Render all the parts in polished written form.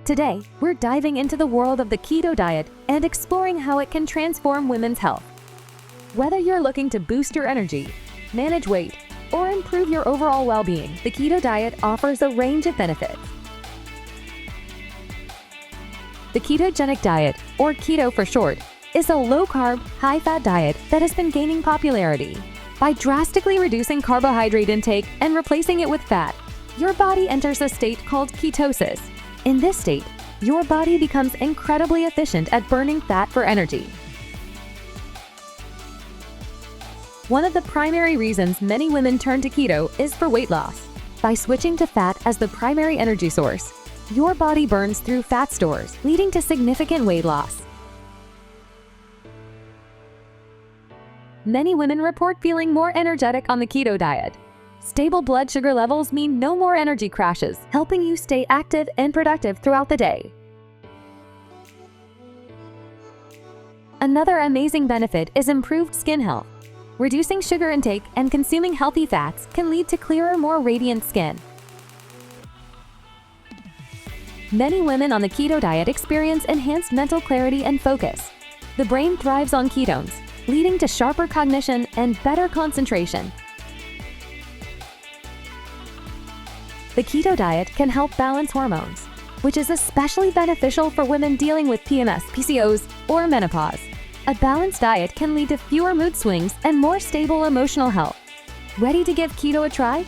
Today, we're diving into the world of the keto diet and exploring how it can transform women's health. Whether you're looking to boost your energy, manage weight, or improve your overall well-being, the keto diet offers a range of benefits. The ketogenic diet, or keto for short, is a low-carb, high-fat diet that has been gaining popularity. By drastically reducing carbohydrate intake and replacing it with fat, your body enters a state called ketosis. In this state, your body becomes incredibly efficient at burning fat for energy. One of the primary reasons many women turn to keto is for weight loss. By switching to fat as the primary energy source, your body burns through fat stores, leading to significant weight loss. Many women report feeling more energetic on the keto diet. Stable blood sugar levels mean no more energy crashes, helping you stay active and productive throughout the day. Another amazing benefit is improved skin health. Reducing sugar intake and consuming healthy fats can lead to clearer, more radiant skin. Many women on the keto diet experience enhanced mental clarity and focus. The brain thrives on ketones, leading to sharper cognition and better concentration. The keto diet can help balance hormones, which is especially beneficial for women dealing with PMS, PCOS, or menopause. A balanced diet can lead to fewer mood swings and more stable emotional health. Ready to give keto a try?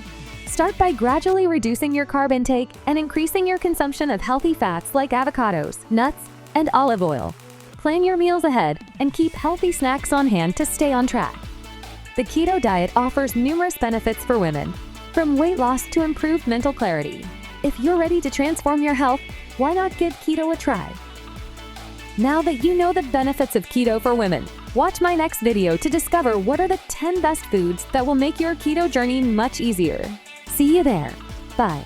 Start by gradually reducing your carb intake and increasing your consumption of healthy fats like avocados, nuts, and olive oil. Plan your meals ahead and keep healthy snacks on hand to stay on track. The keto diet offers numerous benefits for women, from weight loss to improved mental clarity. If you're ready to transform your health, why not give keto a try? Now that you know the benefits of keto for women, watch my next video to discover what are the 10 best foods that will make your keto journey much easier. See you there. Bye.